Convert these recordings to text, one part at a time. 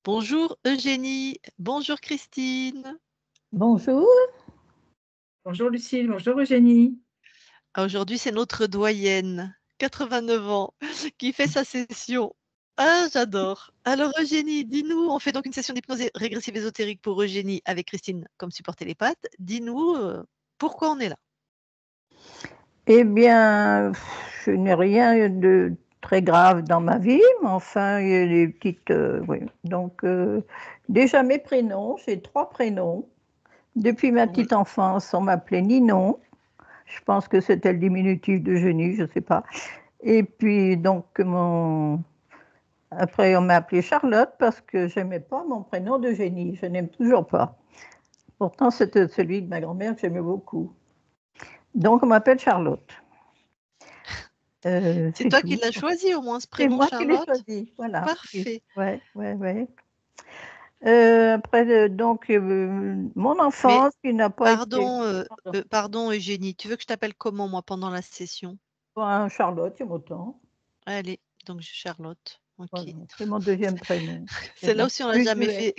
Bonjour Eugénie, bonjour Christine. Bonjour. Bonjour Lucille, bonjour Eugénie. Aujourd'hui, c'est notre doyenne, 89 ans, qui fait sa session. Ah, j'adore. Alors Eugénie, dis-nous, on fait donc une session d'hypnose régressive ésotérique pour Eugénie avec Christine comme support télépathe. Dis-nous pourquoi on est là. Eh bien, je n'ai rien de très grave dans ma vie, mais enfin, il y a des petites. Oui. Donc, déjà mes prénoms, j'ai 3 prénoms. Depuis ma Oui. petite enfance, on m'appelait Ninon. Je pense que c'était le diminutif de Eugénie, je ne sais pas. Et puis, donc, après, on m'a appelée Charlotte parce que je n'aimais pas mon prénom d'Eugénie. Je n'aime toujours pas. Pourtant, c'était celui de ma grand-mère que j'aimais beaucoup. Donc, on m'appelle Charlotte. C'est toi qui l'as choisi au moins ce C'est prénom, moi qui l'ai Charlotte? choisi, voilà. Parfait. Ouais. Après, donc, mon enfance, qui n'a pas été. Pardon Eugénie, tu veux que je t'appelle comment moi pendant la session? Charlotte, c'est autant. Allez, donc Charlotte. Ok. Voilà, c'est mon deuxième prénom. Celle-là aussi, on l'a jamais fait.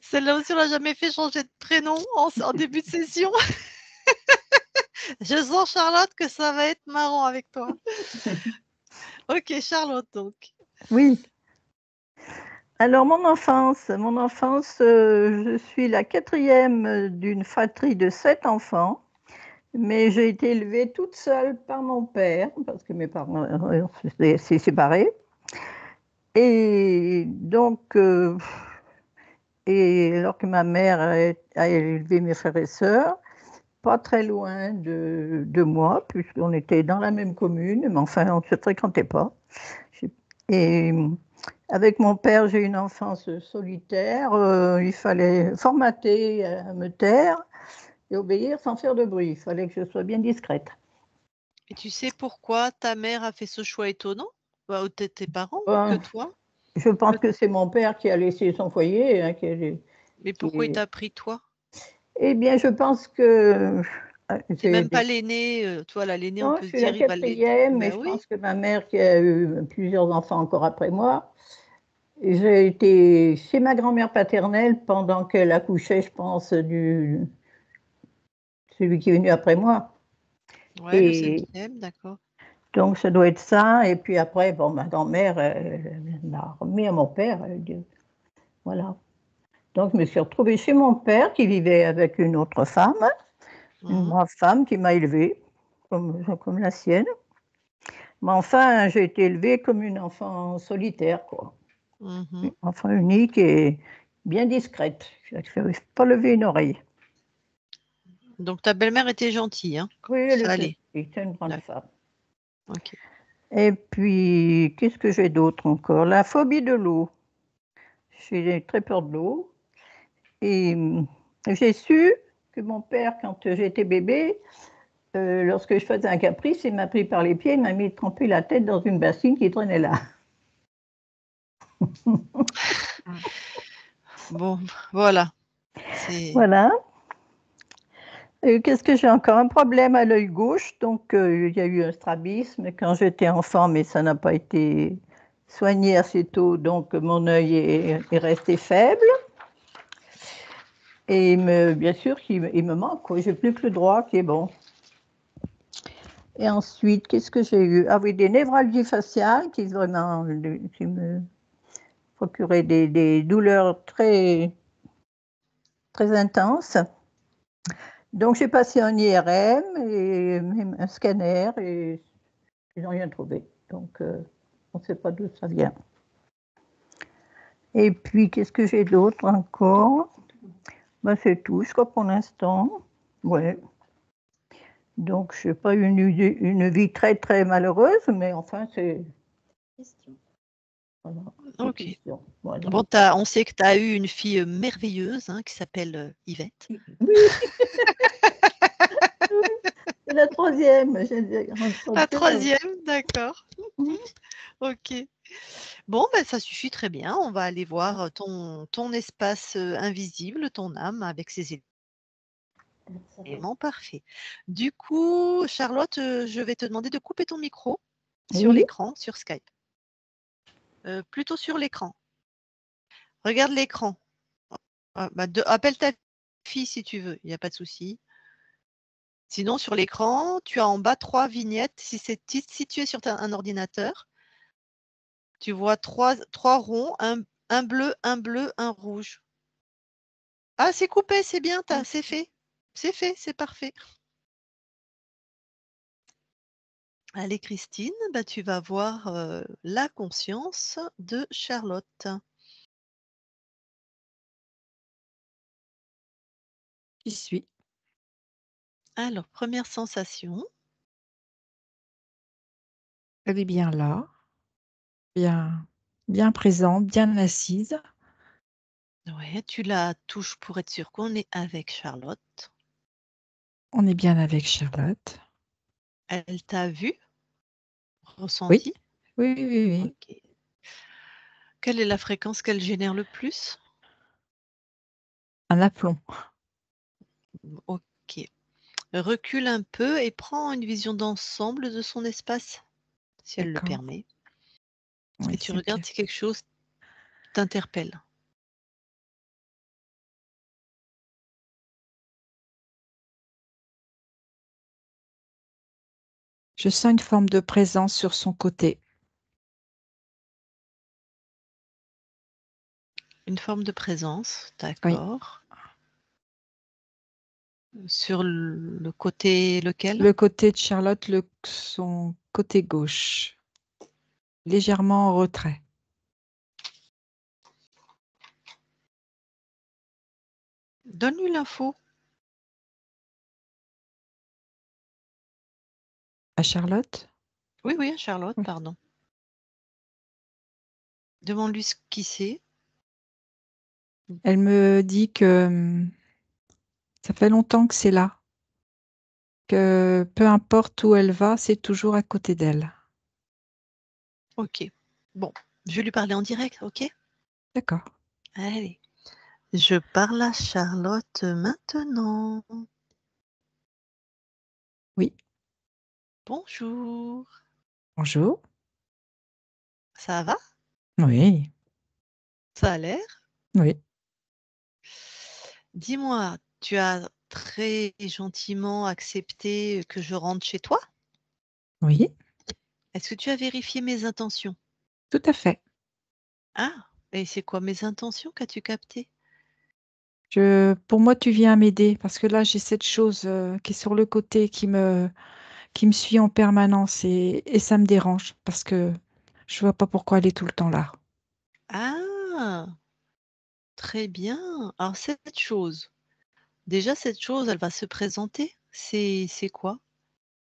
Celle-là aussi, on l'a jamais fait changer de prénom en début de session. Je sens, Charlotte, que ça va être marrant avec toi. Ok, Charlotte, donc. Oui. Alors, mon enfance, je suis la 4e d'une fratrie de 7 enfants, mais j'ai été élevée toute seule par mon père, parce que mes parents s'est séparés. Et donc, et alors que ma mère a élevé mes frères et sœurs, pas très loin de moi, puisqu'on était dans la même commune, mais enfin, on ne se fréquentait pas. Et avec mon père, j'ai eu une enfance solitaire. Il fallait formater, me taire et obéir sans faire de bruit. Il fallait que je sois bien discrète. Et tu sais pourquoi ta mère a fait ce choix étonnant? Ou tes parents que toi? Je pense que c'est mon père qui a laissé son foyer. Hein, Mais pourquoi il t'a pris toi? Eh bien, je pense que C'est même pas l'aîné, toi là, l'aîné, on non, peut je se suis la dire il va l'aider. 4e, mais Ben je oui. pense que ma mère, qui a eu plusieurs enfants encore après moi, j'ai été chez ma grand-mère paternelle pendant qu'elle accouchait, je pense, celui qui est venu après moi. Ouais, le Et 5e, d'accord. donc, ça doit être ça. Et puis après, bon, ma grand-mère, elle m'a remis à mon père. Voilà. Donc, je me suis retrouvée chez mon père qui vivait avec une autre femme, une brave femme qui m'a élevée, comme la sienne. Mais enfin, j'ai été élevée comme une enfant solitaire, quoi. Une enfant unique et bien discrète. Je ne pas lever une oreille. Donc ta belle-mère était gentille, hein? Oui, elle Ça allait. était une grande femme. Ok. Et puis, qu'est-ce que j'ai d'autre encore? La phobie de l'eau. J'ai très peur de l'eau. Et j'ai su que mon père, quand j'étais bébé, lorsque je faisais un caprice, il m'a pris par les pieds, il m'a mis tremper la tête dans une bassine qui traînait là. Bon, voilà. Voilà. Qu'est-ce que j'ai encore? Un problème à l'œil gauche, donc il y a eu un strabisme quand j'étais enfant, mais ça n'a pas été soigné assez tôt, donc mon œil est resté faible. Et bien sûr, il me manque, j'ai plus que le droit qui est bon. Et ensuite, qu'est-ce que j'ai eu? Ah oui, des névralgies faciales qui me procuraient des douleurs très, très intenses. Donc, j'ai passé un IRM et même un scanner et ils n'ont rien trouvé. Donc, on ne sait pas d'où ça vient. Et puis, qu'est-ce que j'ai d'autre encore? Ben, c'est tout, je crois, pour l'instant. Ouais. Donc, je n'ai pas eu une vie très, très malheureuse, mais enfin, c'est. Voilà. Ok. Voilà. Bon, on sait que tu as eu une fille merveilleuse qui s'appelle Yvette. Oui. C'est la 3e. La 3e, d'accord. Ok. Bon, ben, ça suffit très bien. On va aller voir ton espace invisible, ton âme avec ses éléments. Parfait. Du coup, Charlotte, je vais te demander de couper ton micro sur Oui. l'écran, sur Skype. Plutôt sur l'écran. Regarde l'écran. Appelle ta fille si tu veux, il n'y a pas de souci. Sinon, sur l'écran, tu as en bas 3 vignettes. Si tu es sur un ordinateur, tu vois 3 ronds, un bleu, un rouge. Ah, c'est coupé, c'est bien, c'est fait. C'est fait, c'est parfait. Allez, Christine, tu vas voir la conscience de Charlotte. J'y suis. Alors, première sensation. Elle est bien là, bien présente, bien assise. Ouais, tu la touches pour être sûr qu'on est avec Charlotte. On est bien avec Charlotte. Elle t'a vu, Oui, ressenti? oui, oui, oui. Ok. Quelle est la fréquence qu'elle génère le plus? Un aplomb. Ok. Recule un peu et prends une vision d'ensemble de son espace, si elle le D'accord. permet. Oui, Et tu c'est OK. regardes si quelque chose t'interpelle. Je sens une forme de présence sur son côté. Une forme de présence, Oui, d'accord. Sur le côté lequel? le côté de Charlotte, son côté gauche, légèrement en retrait. Donne-lui l'info. À Charlotte? Oui, oui, Charlotte, Oui. pardon. Demande-lui ce qui c'est. Elle me dit que ça fait longtemps que c'est là, que peu importe où elle va, c'est toujours à côté d'elle. Ok. Bon, je vais lui parler en direct, ok? D'accord. Allez. Je parle à Charlotte maintenant. Oui. Bonjour. Bonjour. Ça va? Oui, Ça a l'air? oui, Dis-moi, tu as très gentiment accepté que je rentre chez toi? oui, Est-ce que tu as vérifié mes intentions? tout à fait. Ah, et c'est quoi mes intentions qu'as-tu capté? Pour moi, tu viens m'aider parce que là, j'ai cette chose qui est sur le côté qui me suit en permanence et ça me dérange parce que je vois pas pourquoi elle est tout le temps là. Ah, très bien. Alors cette chose, elle va se présenter. C'est quoi?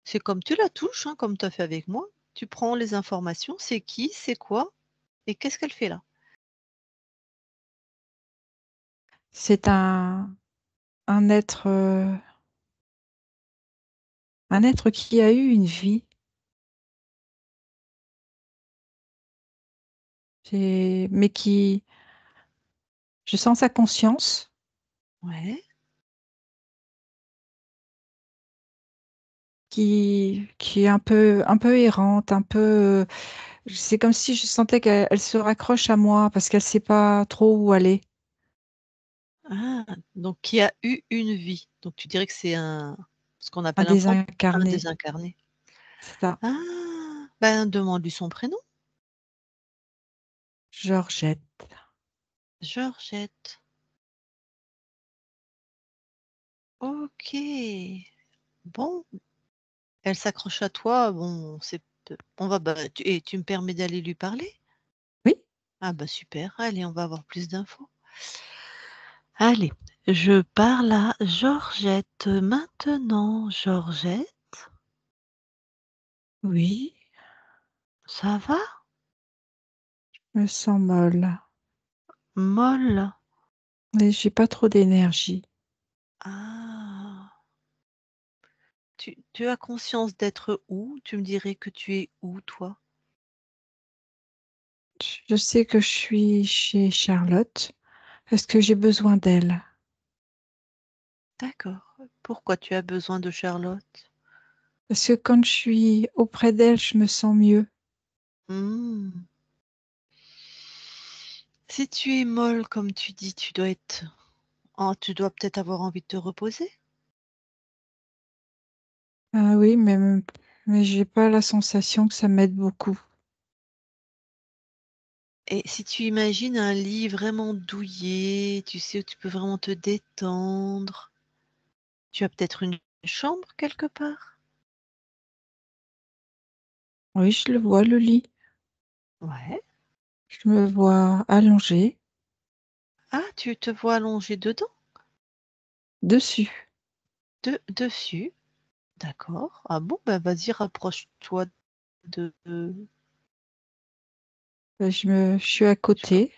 C'est comme tu la touches, hein, comme tu as fait avec moi. Tu prends les informations, c'est qui, c'est quoi et qu'est-ce qu'elle fait là? C'est un être, euh, un être qui a eu une vie, mais je sens sa conscience Ouais. qui est un peu errante, c'est comme si je sentais qu'elle se raccroche à moi parce qu'elle sait pas trop où aller. Ah, donc qui a eu une vie. Donc tu dirais que c'est ce qu'on Un appelle un désincarné, désincarné. c'est ça. Ah, ben demande-lui son prénom. Georgette. Georgette. Ok. Bon, elle s'accroche à toi. Bon, on va, et tu me permets d'aller lui parler? Oui, Ah bah super. Allez, on va avoir plus d'infos. Allez, je parle à Georgette maintenant. Georgette, oui, ça va? je me sens molle. Molle. Mais j'ai pas trop d'énergie. Ah. Tu as conscience d'être où? Tu me dirais que tu es où, toi? Je sais que je suis chez Charlotte parce que j'ai besoin d'elle. D'accord. Pourquoi tu as besoin de Charlotte? Parce que quand je suis auprès d'elle, je me sens mieux. Hmm. Si tu es molle, comme tu dis, tu dois peut-être avoir envie de te reposer. Ah oui, mais j'ai pas la sensation que ça m'aide beaucoup. Et si tu imagines un lit vraiment douillet, tu sais, où tu peux vraiment te détendre, tu as peut-être une chambre quelque part? Oui, je le vois, le lit. Ouais. Je me vois allongée Ah, tu te vois allongé dedans? dessus. Dessus? D'accord. Ah bon, bah vas-y, rapproche-toi de Je suis à je sais pas. côté.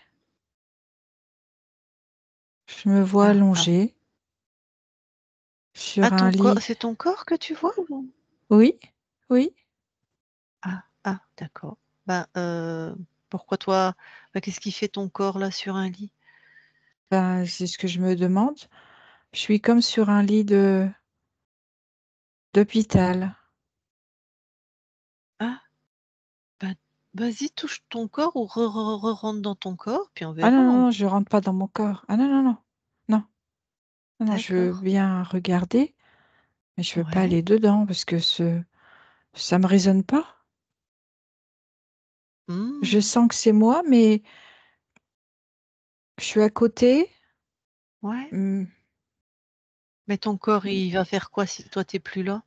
Je me vois Ah, ah. allongée Ah, sur un lit. c'est ton corps que tu vois ou? Oui, oui. Ah, ah, d'accord. Ben, pourquoi toi, qu'est-ce qui fait ton corps là sur un lit? Ben, c'est ce que je me demande. Je suis comme sur un lit de d'hôpital. Ah, bah, vas-y, touche ton corps ou rentre dans ton corps, puis on Ah verra. non, non, non, je rentre pas dans mon corps. Ah non, non, non. Non, non, non, je veux D'accord. bien regarder, mais je veux pas Ouais. aller dedans parce que ça me résonne pas. Je Hmm, sens que c'est moi, mais je suis à côté. ouais. Hmm, Mais ton corps, il va faire quoi si toi t'es plus là?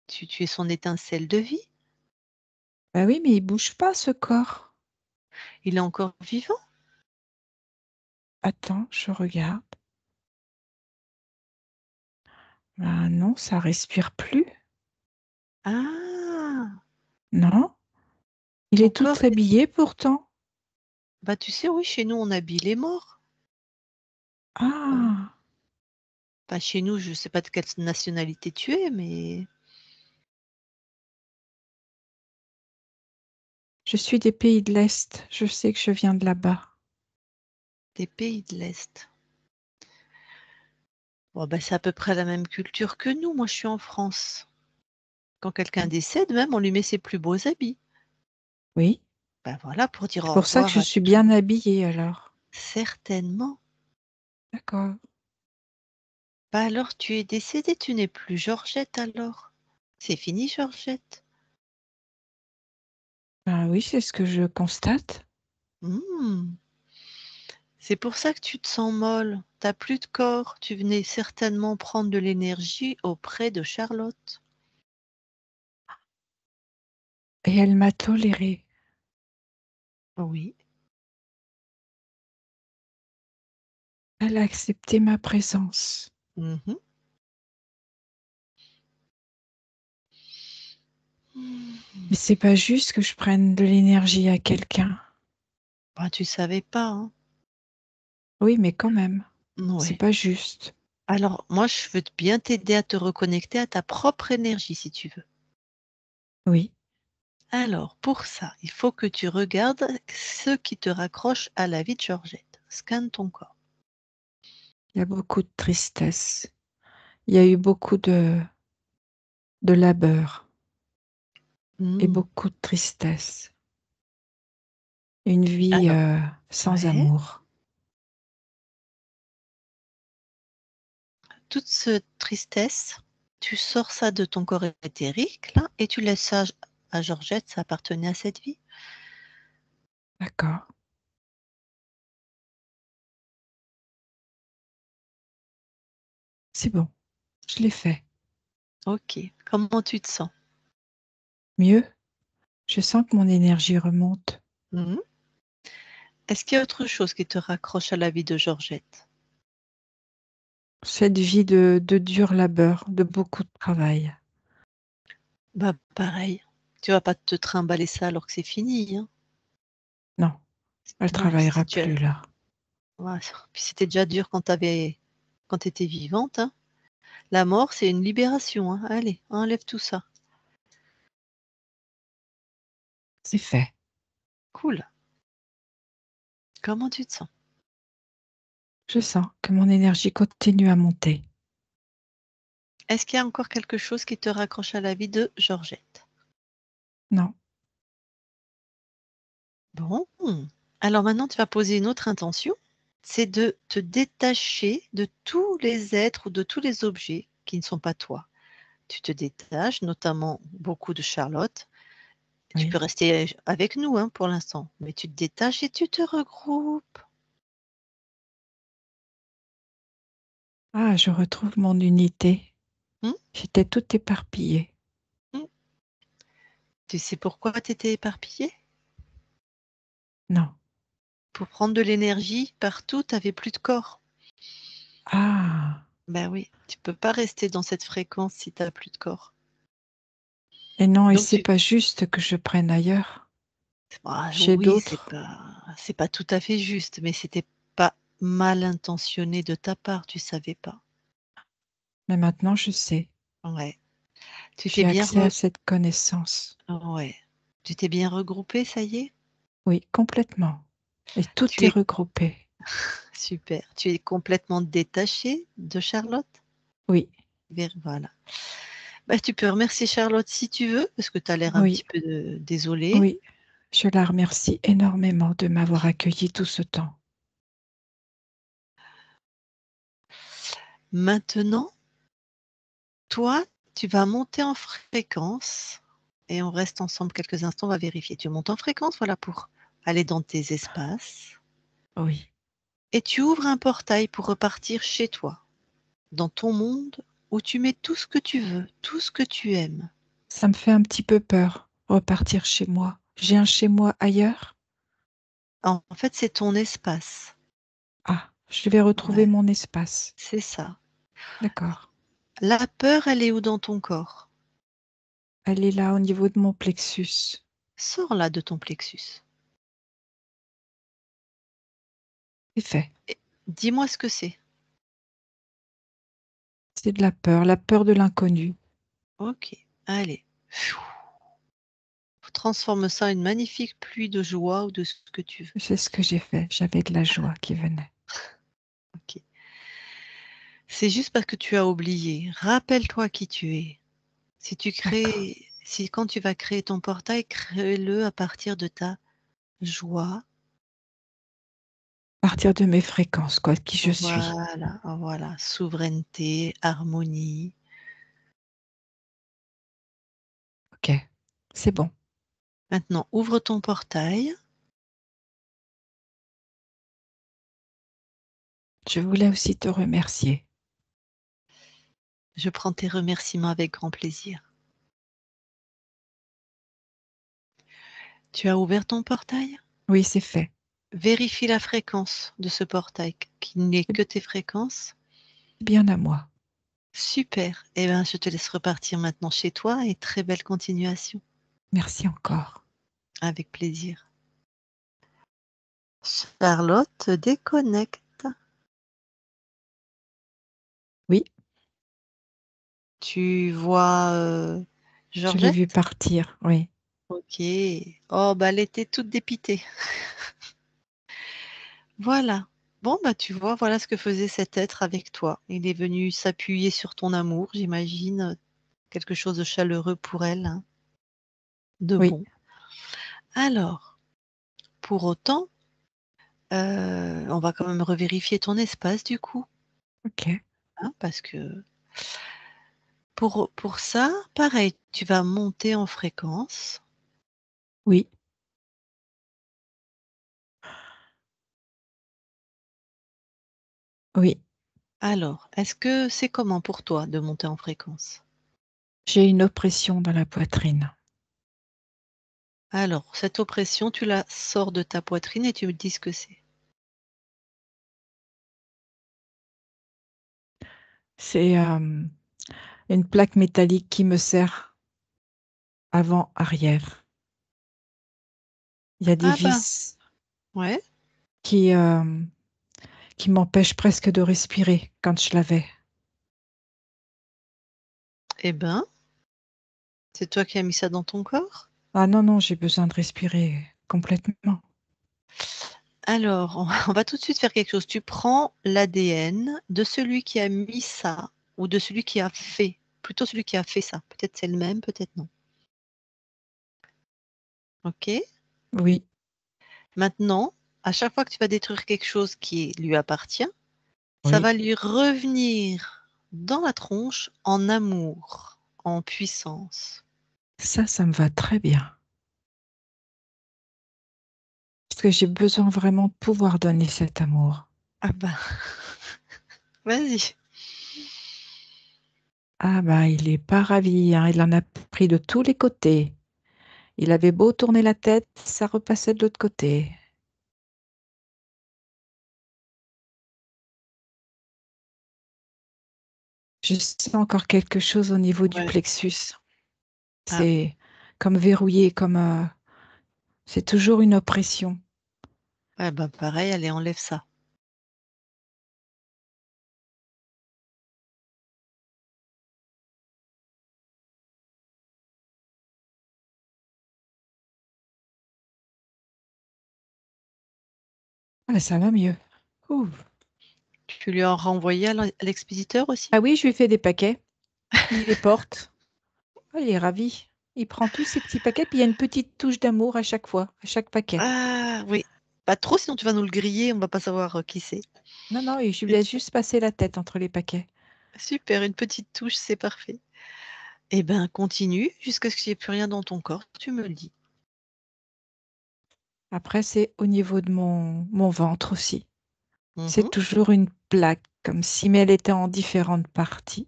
Tu es son étincelle de vie. bah oui, mais il bouge pas ce corps. Il est encore vivant. Attends, je regarde. Bah non, ça respire plus. Ah, Non, il ton est tout corps. habillé pourtant. Bah tu sais, oui, chez nous on habille les morts. Euh, Ah, Pas chez nous, je sais pas de quelle nationalité tu es, mais je suis des pays de l'Est. Je sais que je viens de là-bas. des pays de l'Est. Bon, bah, c'est à peu près la même culture que nous. Moi, je suis en France. Quand quelqu'un décède, même, on lui met ses plus beaux habits. Oui, Ben voilà, pour dire c'est au pour ça que revoir je à suis tout. bien habillée alors. Certainement. D'accord. Bah alors, tu es décédée, tu n'es plus Georgette alors. C'est fini, Georgette. Ah oui, c'est ce que je constate. Hmm. C'est pour ça que tu te sens molle. T'as plus de corps. Tu venais certainement prendre de l'énergie auprès de Charlotte. Et elle m'a tolérée. Oui. Elle a accepté ma présence. Mhm. Hmm. Mais c'est pas juste que je prenne de l'énergie à quelqu'un. Bah, tu savais pas, hein. Oui, mais quand même, c'est Ouais. pas juste. Alors, moi, je veux bien t'aider à te reconnecter à ta propre énergie, si tu veux. Oui, Alors, pour ça, il faut que tu regardes ce qui te raccroche à la vie de Georgette. Scanne ton corps. il y a beaucoup de tristesse. Il y a eu beaucoup de labeur et Hmm. beaucoup de tristesse. Une vie Alors, sans ouais, amour. toute cette tristesse, tu sors ça de ton corps éthérique, là, et tu laisses ça à Georgette, ça appartenait à cette vie. D'accord. C'est bon, je l'ai fait. Ok, comment tu te sens? Mieux, je sens que mon énergie remonte. Mhm. Est-ce qu'il y a autre chose qui te raccroche à la vie de Georgette? Cette vie de dur labeur, de beaucoup de travail. Bah, pareil. Tu vas pas te trimballer ça alors que c'est fini, hein. Non, elle Ouais, si travaillera tu as- plus là. ouais, puis c'était déjà dur quand tu étais vivante, hein. La mort, c'est une libération, hein. Allez, enlève tout ça. C'est fait. Cool. Comment tu te sens? Je sens que mon énergie continue à monter. Est-ce qu'il y a encore quelque chose qui te raccroche à la vie de Georgette? Non, Bon. Alors maintenant, tu vas poser une autre intention. C'est de te détacher de tous les êtres ou de tous les objets qui ne sont pas toi. Tu te détaches, notamment beaucoup de Charlotte. Tu peux Oui. rester avec nous hein, pour l'instant, mais tu te détaches et tu te regroupes. Ah, je retrouve mon unité. Hmm, J'étais toute éparpillée. hmm. Tu sais pourquoi tu étais éparpillée? Non. Pour prendre de l'énergie partout, tu n'avais plus de corps. Ah, Ben oui, tu peux pas rester dans cette fréquence si tu n'as plus de corps. et non, et Donc c'est pas juste que je prenne ailleurs, chez oui, d'autres. c'est pas tout à fait juste, mais c'était pas mal intentionné de ta part, tu savais pas. Mais maintenant, je sais. Ouais. Tu t'es J'ai bien accès à cette connaissance. ouais. Tu t'es bien regroupé, ça y est? Oui, complètement. Et tout Tu est es regroupé. super. Tu es complètement détaché de Charlotte? Oui, Voilà. Bah, tu peux remercier Charlotte si tu veux, parce que tu as l'air un oui, petit peu désolée. oui. Je la remercie énormément de m'avoir accueilli tout ce temps. Maintenant, toi, tu vas monter en fréquence et on reste ensemble quelques instants, on va vérifier. Tu montes en fréquence, voilà, pour aller dans tes espaces Oui, et tu ouvres un portail pour repartir chez toi, dans ton monde où tu mets tout ce que tu veux, tout ce que tu aimes. ça me fait un petit peu peur, repartir chez moi. J'ai un chez moi ailleurs? En fait, c'est ton espace. Ah, je vais retrouver Ouais, mon espace. c'est ça. D'accord. La peur, elle est où dans ton corps? Elle est là au niveau de mon plexus. Sors-la de ton plexus. C'est fait. Et dis-moi ce que c'est. C'est de la peur de l'inconnu. Ok, allez. Transforme ça en une magnifique pluie de joie ou de ce que tu veux. C'est ce que j'ai fait. J'avais de la joie qui venait. Ok. C'est juste parce que tu as oublié. Rappelle-toi qui tu es. D'accord. Si quand tu vas créer ton portail, crée-le à partir de ta joie. À partir de mes fréquences, quoi, qui je suis. Voilà, voilà. Souveraineté, harmonie. Ok, c'est bon. Maintenant, ouvre ton portail. Je voulais aussi te remercier. Je prends tes remerciements avec grand plaisir. Tu as ouvert ton portail? Oui, c'est fait. Vérifie la fréquence de ce portail, qu'il n'est que tes fréquences. C'est bien à moi. Super. Eh bien, je te laisse repartir maintenant chez toi et très belle continuation. Merci encore. Avec plaisir. Charlotte déconnecte. Oui, Tu vois je l'ai vu Georgette? partir. Oui, Ok. Oh, bah, elle était toute dépitée. Voilà. Bon, bah, tu vois, voilà ce que faisait cet être avec toi. Il est venu s'appuyer sur ton amour, j'imagine, quelque chose de chaleureux pour elle, hein, de oui. bon. Alors, pour autant, on va quand même revérifier ton espace du coup, Ok. hein, parce que pour ça, pareil, tu vas monter en fréquence. Oui, oui. Alors, est-ce que c'est comment pour toi de monter en fréquence? J'ai une oppression dans la poitrine. Alors, cette oppression, tu la sors de ta poitrine et tu me dis ce que c'est. C'est une plaque métallique qui me serre avant-arrière. Il y a des Ah ben, vis ouais. qui, euh, qui m'empêchent presque de respirer quand je l'avais. Eh ben, c'est toi qui as mis ça dans ton corps? Ah non, non, j'ai besoin de respirer complètement. Alors, on va tout de suite faire quelque chose. Tu prends l'ADN de celui qui a mis ça ou de celui qui a fait, plutôt celui qui a fait ça. Peut-être c'est le même, peut-être non. OK? Oui, Maintenant, à chaque fois que tu vas détruire quelque chose qui lui appartient, ça Oui, va lui revenir dans la tronche en amour, en puissance. ça me va très bien. Parce que j'ai besoin vraiment de pouvoir donner cet amour. Ah ben, vas-y. Ah bah, il est pas ravi, hein. Il en a pris de tous les côtés. Il avait beau tourner la tête, ça repassait de l'autre côté. Je sens encore quelque chose au niveau du Ouais. plexus. Ah, C'est comme verrouillé, c'est toujours une oppression. ouais, ben pareil, allez, enlève ça. Ah, ça va mieux. Ouh. Tu lui as renvoyé à l'expéditeur aussi? Ah oui, je lui fais des paquets. Il les porte. Ah, il est ravi. Il prend tous ses petits paquets, puis il y a une petite touche d'amour à chaque fois, à chaque paquet. Ah oui. Pas trop, sinon tu vas nous le griller, on va pas savoir qui c'est. Non, non, et je lui Une- laisse juste passer la tête entre les paquets. Super, une petite touche, c'est parfait. Eh ben, continue jusqu'à ce qu'il n'y ait plus rien dans ton corps, tu me le dis. Après, c'est au niveau de mon ventre aussi. C'est Mhm. toujours une plaque, comme si, mais elle était en différentes parties.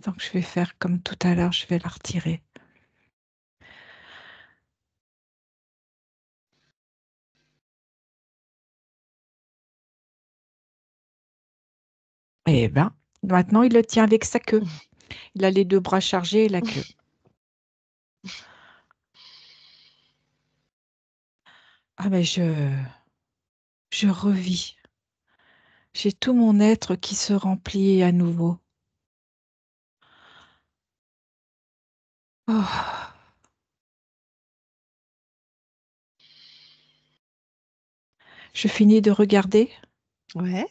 Donc, je vais faire comme tout à l'heure, je vais la retirer. Eh ben, maintenant, il le tient avec sa queue. Il a les deux bras chargés et la queue. Ah, mais je revis. J'ai tout mon être qui se remplit à nouveau. Oh, je finis de regarder. Ouais.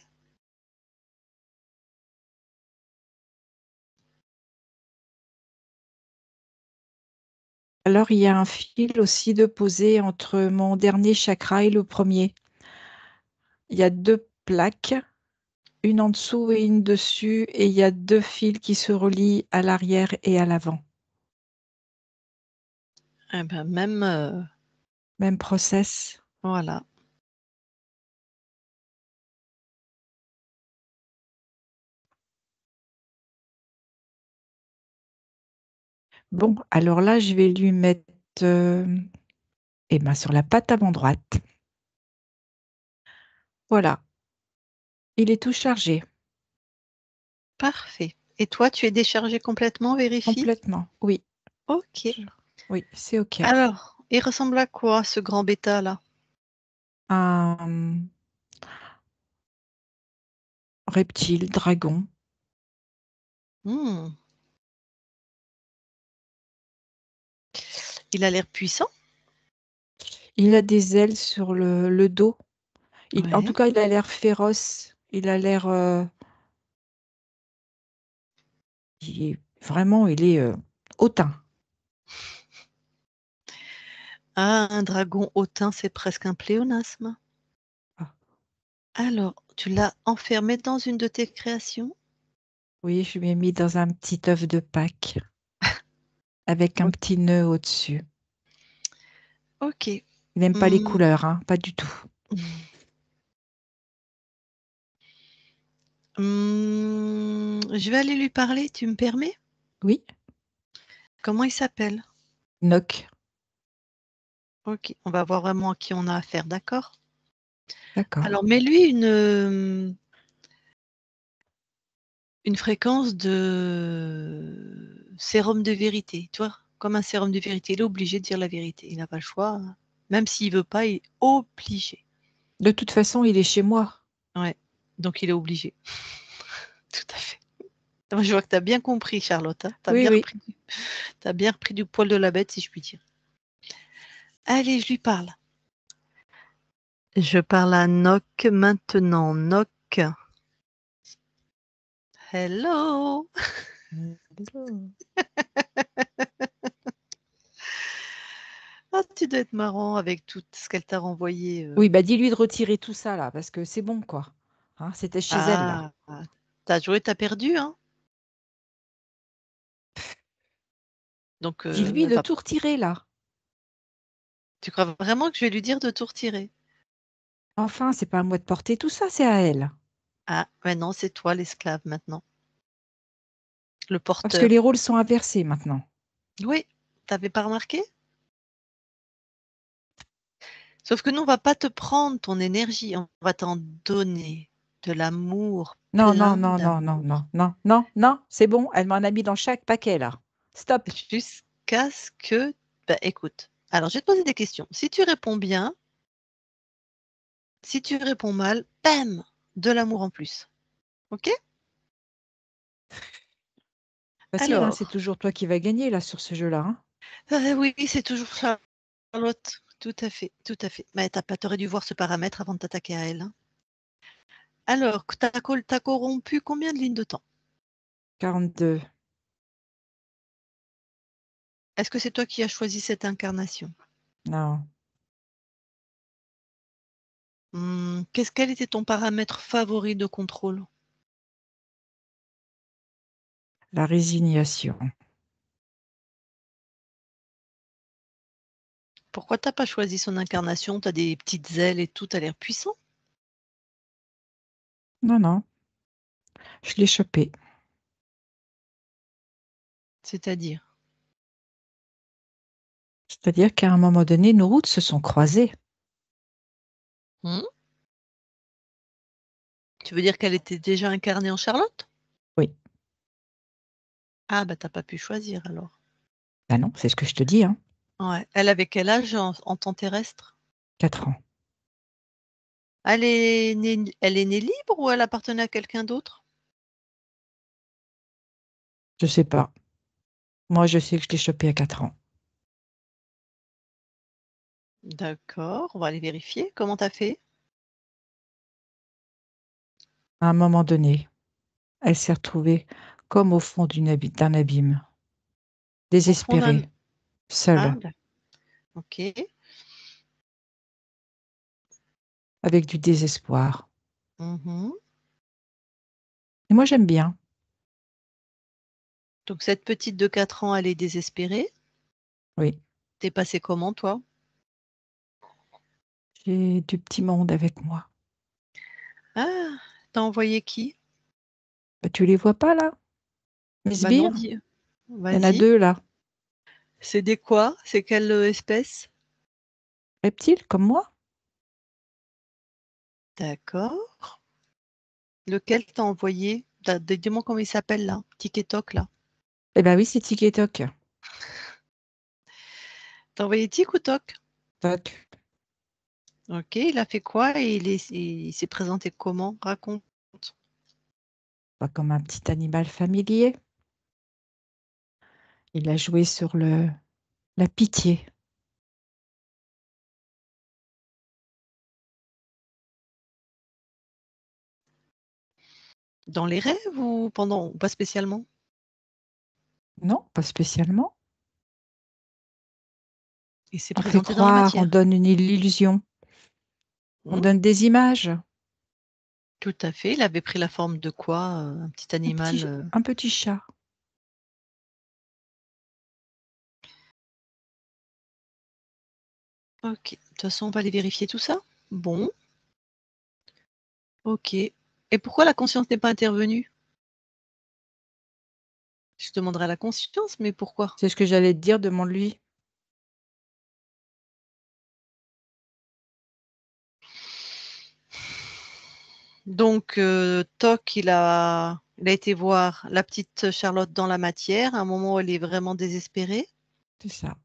Alors, il y a un fil aussi de posé entre mon dernier chakra et le premier. Il y a deux plaques, une en dessous et une dessus, et il y a deux fils qui se relient à l'arrière et à l'avant. Eh ben, même, Même process. voilà. Bon, alors là, je vais lui mettre sur la patte avant droite. Voilà, il est tout chargé, Parfait. Et toi, tu es déchargé complètement, vérifie? complètement. Oui, Ok. je- oui, c'est OK. Alors, il ressemble à quoi ce grand bêta là? Un reptile, dragon. Hmm. Il a l'air puissant. Il a des ailes sur le dos. En tout Ouais. cas, il a l'air féroce. Il a l'air... vraiment, il est hautain. Ah, un dragon hautain, c'est presque un pléonasme. Ah, Alors, tu l'as enfermé dans une de tes créations? oui, je lui ai mis dans un petit œuf de Pâques avec un Ok. petit nœud au-dessus. Ok. Il n'aime pas les Hmm. couleurs, hein, pas du tout. Je vais aller lui parler, tu me permets? Oui, Comment il s'appelle? Noc, Ok, on va voir vraiment à qui on a affaire, d'accord? d'accord. Alors, mets-lui une fréquence de sérum de vérité, tu vois? Comme un sérum de vérité. Il est obligé de dire la vérité. Il n'a pas le choix, hein. Même s'il veut pas, il est obligé. De toute façon, il est chez moi. Ouais, donc il est obligé. Tout à fait. Moi, je vois que tu as bien compris, Charlotte, hein. Oui, oui. Tu bien repris du poil de la bête, si je puis dire. Allez, je lui parle. Je parle à Noc maintenant. Noc. Hello. Ah, tu dois être marrant avec tout ce qu'elle t'a renvoyé. Oui, bah dis-lui de retirer tout ça là, parce que c'est bon, quoi. Hein, c'était chez elle, là. Ah, t'as joué, t'as perdu, hein. Donc, Dis-lui elle de va... tout retirer là. Tu crois vraiment que je vais lui dire de tout retirer? Enfin, c'est pas à moi de porter tout ça, c'est à elle. Ah, maintenant, c'est toi l'esclave maintenant. Le Parce que les porteur. rôles sont inversés maintenant. Oui, t'avais pas remarqué? Sauf que nous, on va pas te prendre ton énergie, on va t'en donner de l'amour, Non, non, plein non, non, non, d'amour, non, non, non, non, c'est bon, elle m'en a mis dans chaque paquet là. Stop. jusqu'à ce que... Bah, écoute, alors je vais te poser des questions. Si tu réponds bien, si tu réponds mal, bam, de l'amour en plus. OK? Facile, hein, c'est Alors, toujours toi qui vas gagner là sur ce jeu-là. Hein. oui, c'est toujours Charlotte. Tout à fait, tout à fait. Mais t'aurais dû voir ce paramètre avant de t'attaquer à elle, hein. Alors, t'as corrompu combien de lignes de temps? 42. Est-ce que c'est toi qui as choisi cette incarnation? Non, Quel était ton paramètre favori de contrôle? la résignation. Pourquoi t'as pas choisi son incarnation? T'as des petites ailes et tout, t'as l'air puissant. Non, non, je l'ai chopé. C'est-à-dire? C'est-à-dire qu'à un moment donné, nos routes se sont croisées. Hmm? Tu veux dire qu'elle était déjà incarnée en Charlotte? Oui. Ah bah t'as pas pu choisir alors. Ah non, c'est ce que je te dis, hein. Ouais. Elle avait quel âge en temps terrestre? 4 ans. Elle est née libre ou elle appartenait à quelqu'un d'autre? Je sais pas. Moi, je sais que je l'ai chopé à 4 ans. D'accord, on va aller vérifier. Comment t'as fait? À un moment donné, elle s'est retrouvée comme au fond d'un abîme, Au fond d'un... désespérée, Ah, seule, ok. avec du désespoir. Mhm. Et moi, j'aime bien. Donc cette petite de 4 ans, elle est désespérée. Oui, T'es passé comment, toi? j'ai du petit monde avec moi. Ah, t'as envoyé qui? Bah, tu les vois pas là, mes Bah non, sbires? dis. Il y en a Vas-y. 2 là. C'est des quoi? C'est quelle espèce? Reptiles comme moi? D'accord. Lequel t'as envoyé? Dis-moi comment il s'appelle là. Tic et Toc là. Eh ben oui, c'est Tic et Toc. T'as envoyé Tic ou Toc? Toc. Ok, il a fait quoi et il s'est présenté comment? Raconte. Pas comme un petit animal familier. Il a joué sur la pitié. Dans les rêves ou pendant ou pas spécialement? Non, pas spécialement. Il s'est On fait présenté dans la croire, on matière. donne une illusion, on Hmm, donne des images. tout à fait. Il avait pris la forme de quoi? Un petit Un animal. petit, un petit chat. Ok. De toute façon, on va aller vérifier tout ça. Bon. Ok. Et pourquoi la conscience n'est pas intervenue? Je demanderai à la conscience, mais pourquoi? C'est ce que j'allais te dire, demande-lui. Donc, Toc, il a été voir la petite Charlotte dans la matière, à un moment où elle est vraiment désespérée. C'est ça.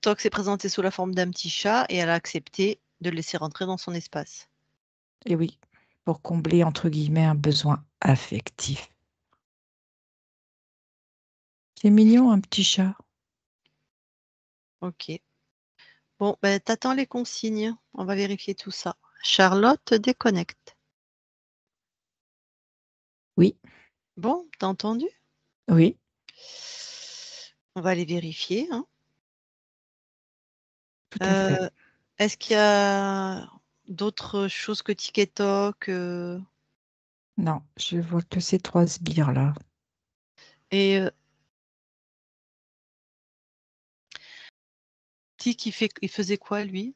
Toc s'est présenté sous la forme d'un petit chat et elle a accepté de le laisser rentrer dans son espace. Et oui, pour combler, entre guillemets, un besoin affectif. C'est mignon, un petit chat. Ok. Bon, ben, t'attends les consignes. On va vérifier tout ça. Charlotte déconnecte. Oui, Bon, t'as entendu? oui. On va aller vérifier, hein. tout à fait. Est-ce qu'il y a d'autres choses que Tic et Toc Non, je vois que ces 3 sbires là. et Tic, il faisait quoi, lui?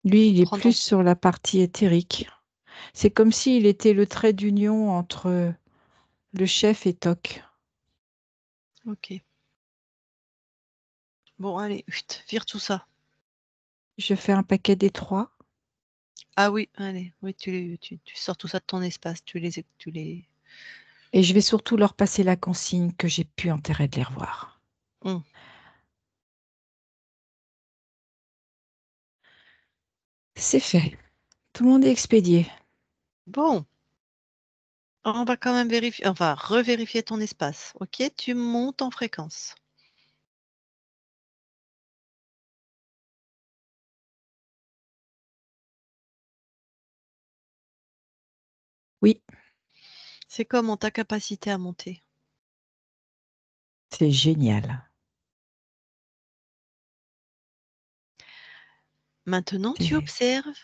Lui, il est plus Prendre sur la partie éthérique. C'est comme s'il était le trait d'union entre le chef et Toc. OK. Bon, allez, vire tout ça. Je fais un paquet des 3 Ah oui, allez, oui, tu sors tout ça de ton espace, tu les et je vais surtout leur passer la consigne que j'ai plus intérêt de les revoir. Mmh. C'est fait. Tout le monde est expédié. Bon, on va quand même vérifier, enfin, revérifier ton espace. OK, tu montes en fréquence. Oui, C'est comment ta capacité à monter? c'est génial. Maintenant, tu C'est- observes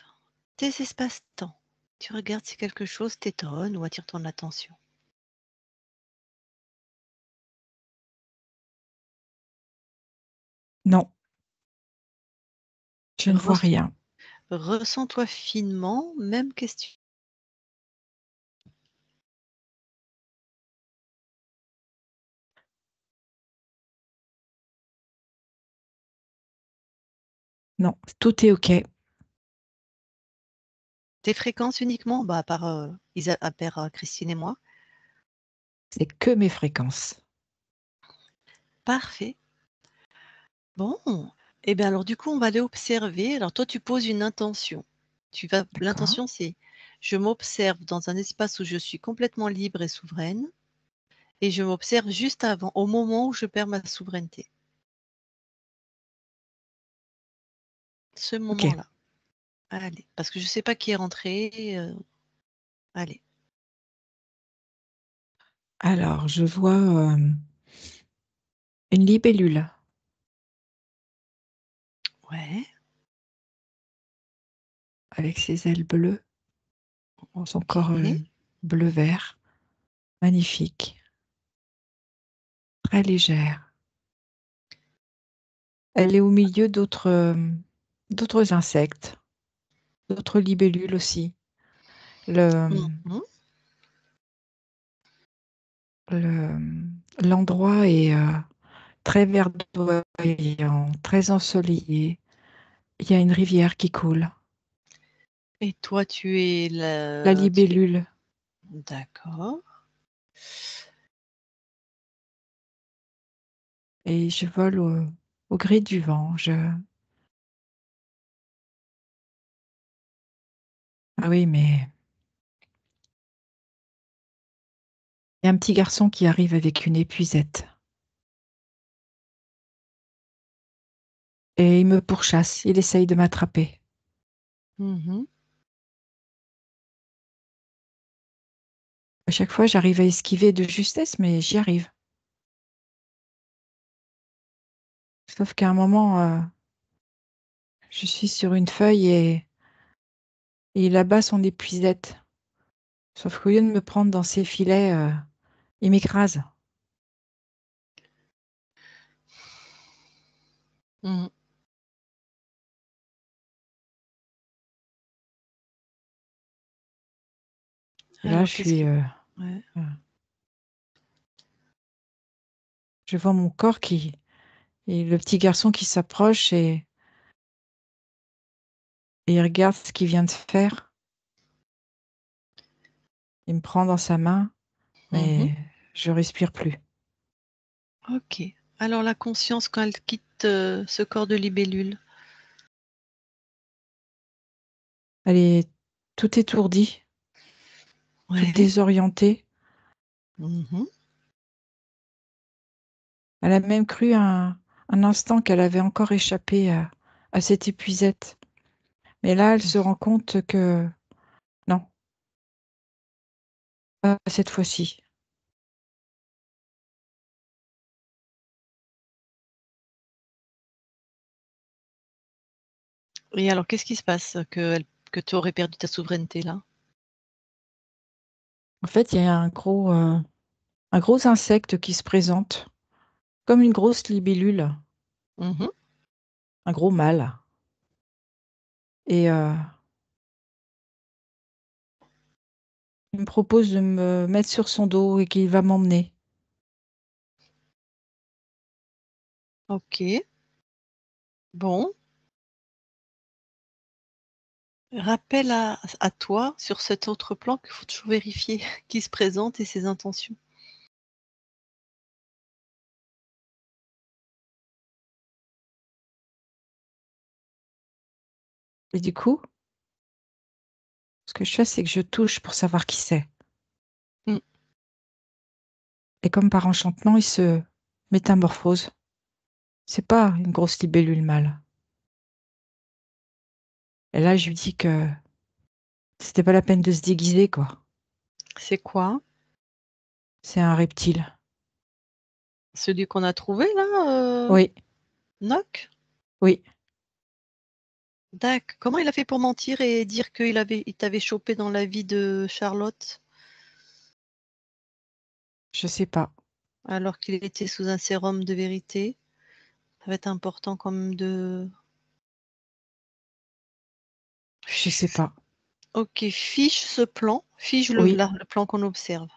tes espaces-temps. Tu regardes si quelque chose t'étonne ou attire ton attention. Non, je ne vois Res- rien. Ressens-toi finement, même question. Non, tout est OK. Tes fréquences uniquement, bah, à part Christine et moi. C'est que mes fréquences. Parfait. Bon, et bien alors du coup, on va aller observer. Alors toi, tu poses une intention. D'accord? L'intention, c'est je m'observe dans un espace où je suis complètement libre et souveraine, et je m'observe juste avant, au moment où je perds ma souveraineté. Ce OK. moment-là. Allez, parce que je ne sais pas qui est rentré. Allez. Alors, je vois une libellule Ouais, avec ses ailes bleues, son corps ok. bleu-vert, magnifique, très légère. Elle est au milieu d'autres insectes, d'autres libellules aussi. Le, Mhm. l'endroit est très verdoyant, très ensoleillé. Il y a une rivière qui coule. Et toi, La tu es... libellule. D'accord. Et je vole au gré du vent. Ah oui, mais il y a un petit garçon qui arrive avec une épuisette. Et il me pourchasse, il essaye de m'attraper. Mhm. À chaque fois, j'arrive à esquiver de justesse, mais j'y arrive. Sauf qu'à un moment, je suis sur une feuille et il abat son épuisette. Sauf qu'au lieu de me prendre dans ses filets, il m'écrase. Mhm. Et là, Alors, qu'est-ce que... Ouais. euh, je vois mon corps et le petit garçon qui s'approche et il regarde ce qu'il vient de faire. Il me prend dans sa main, Mhm. mais je respire plus. Ok. Alors, la conscience, quand elle quitte ce corps de libellule. Elle est toute étourdie, toute Ouais. désorientée. Mhm. Elle a même cru un instant qu'elle avait encore échappé à cette épuisette. Mais là, elle se rend compte que non, pas cette fois-ci. Et alors, qu'est-ce qui se passe que tu aurais perdu ta souveraineté là? En fait, il y a un gros insecte qui se présente, comme une grosse libellule, Mmh. un gros mâle. Et il me propose de me mettre sur son dos et qu'il va m'emmener. OK. Bon. Rappel à toi sur cet autre plan qu'il faut toujours vérifier qui se présente et ses intentions. Et du coup, ce que je fais, c'est que je touche pour savoir qui c'est. Mmh. Et comme par enchantement, il se métamorphose. C'est pas une grosse libellule mâle. Et là, je lui dis que c'était pas la peine de se déguiser, quoi. C'est quoi? C'est un reptile. Celui qu'on a trouvé là, Oui, Noc? oui, Comment il a fait pour mentir et dire il t'avait chopé dans la vie de Charlotte, je sais pas. alors qu'il était sous un sérum de vérité? Ça va être important quand même de Je sais pas. OK, fiche ce plan, fiche Oui, le plan qu'on observe.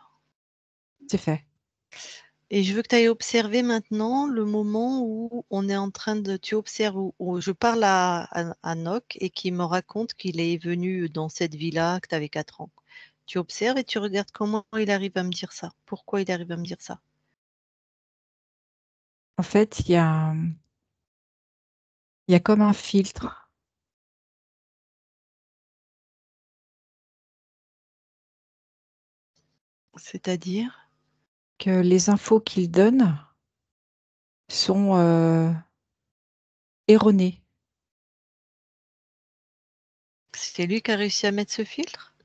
c'est fait. Et je veux que tu ailles observer maintenant le moment où on est en train de tu observes où je parle à Noc et qui me raconte qu'il est venu dans cette villa, que tu avais 4 ans. Tu observes et tu regardes comment il arrive à me dire ça. Pourquoi il arrive à me dire ça? En fait, il y a comme un filtre C'est-à-dire? que les infos qu'il donne sont erronées. C'est lui qui a réussi à mettre ce filtre?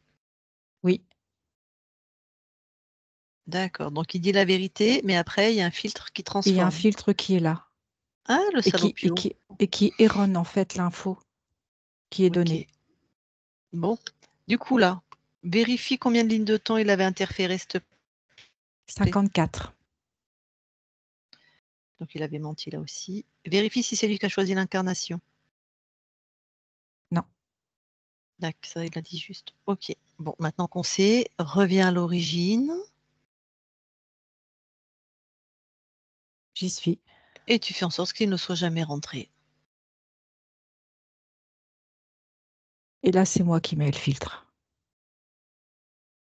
Oui, D'accord, donc il dit la vérité, mais après il y a un filtre qui et il y a un transforme. filtre qui est là Ah, le et qui, et salopio. qui, et qui erronne en fait l'info qui est OK. donnée. Bon, du coup là, vérifie combien de lignes de temps il avait interféré, s'il te plaît. 54. Donc il avait menti là aussi. Vérifie si c'est lui qui a choisi l'incarnation. Non, D'accord, ça il a dit juste. OK. Bon, maintenant qu'on sait, reviens à l'origine j'y suis. et tu fais en sorte qu'il ne soit jamais rentré. Et là, c'est moi qui mets le filtre.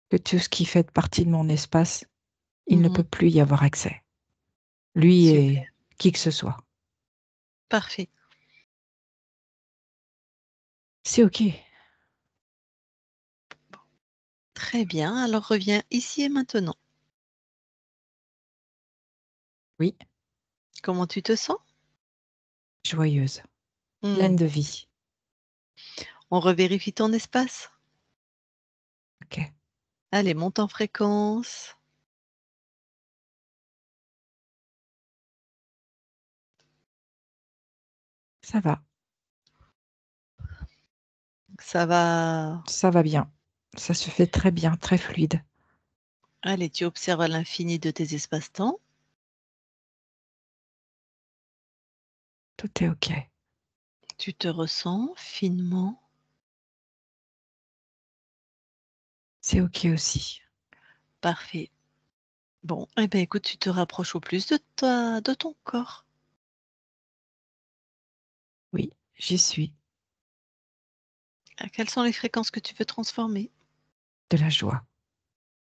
Que tout ce qui fait partie de mon espace, il ne peut Mmh. plus y avoir accès. Lui Super, et qui que ce soit. parfait. C'est OK. Très bien, alors reviens ici et maintenant. Oui, Comment tu te sens? joyeuse, pleine Mmh. de vie. On revérifie ton espace? OK, Allez, monte en fréquence. ça va. Ça va. Ça va bien. Ça se fait très bien, très fluide. Allez, tu observes à l'infini de tes espaces-temps. Tout est OK. Tu te ressens finement. C'est OK aussi. Parfait. Bon, eh ben, écoute, tu te rapproches au plus de ton corps. Oui, j'y suis. Quelles sont les fréquences que tu veux transformer? De la joie.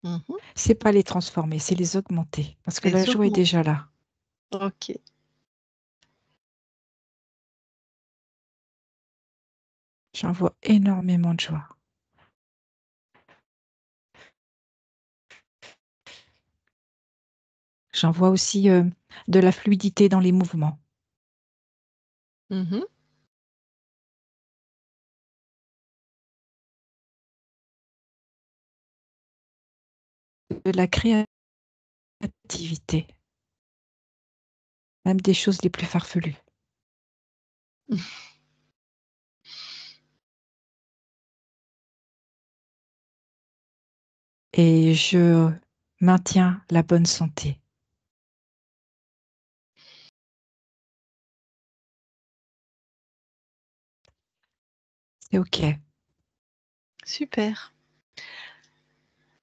Mmh. C'est pas les transformer, c'est les augmenter. Parce que la Les joie est déjà augmenter. là. OK. J'en vois énormément de joie. J'en vois aussi de la fluidité dans les mouvements, Mmh. de la créativité, même des choses les plus farfelues. et je maintiens la bonne santé. C'est OK. Super.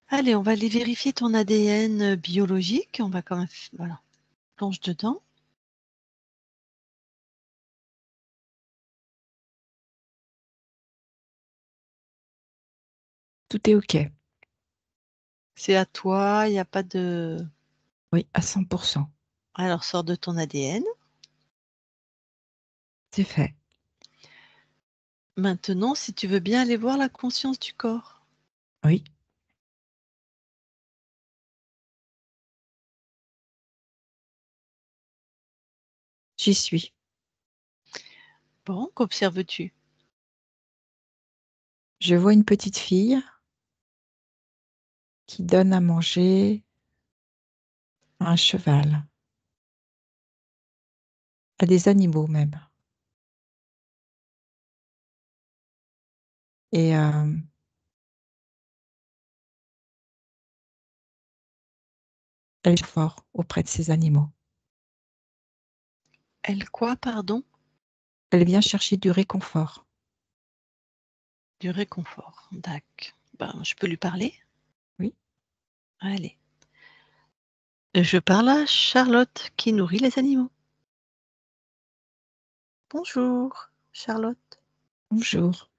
Allez, on va aller vérifier ton ADN biologique. On va quand même, voilà, plonge dedans. Tout est OK. C'est à toi, il n'y a pas de... Oui, à 100%. Alors, sors de ton ADN. C'est fait. Maintenant, si tu veux bien aller voir la conscience du corps. Oui. J'y suis. Bon, qu'observes-tu? Je vois une petite fille qui donne à manger à un cheval, à des animaux même. Et elle est fort auprès de ces animaux. Elle quoi, pardon? Elle vient chercher du réconfort. Du réconfort. D'accord. Ben, je peux lui parler? Oui. Allez. Je parle à Charlotte qui nourrit les animaux. Bonjour, Charlotte. Bonjour.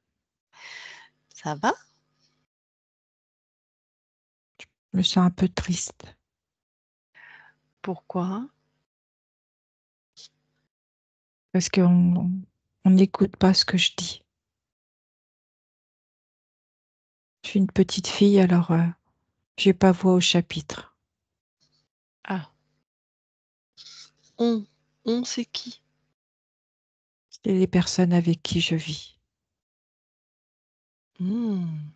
Ça va? Je me sens un peu triste Pourquoi? parce qu'on n'écoute pas ce que je dis. Je suis une petite fille, alors j'ai pas voix au chapitre. Ah, on c'est qui? C'est les personnes avec qui je vis. Hmm.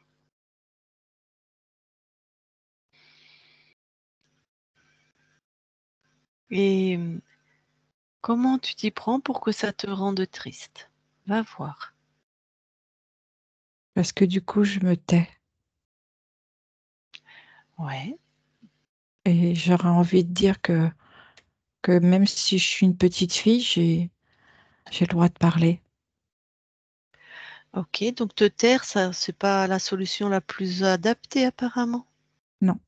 Et comment tu t'y prends pour que ça te rende triste? Va voir. Parce que du coup, je me tais. Ouais. Et j'aurais envie de dire que même si je suis une petite fille, j'ai le droit de parler. Ok, donc te taire, ça, c'est pas la solution la plus adaptée apparemment. Non,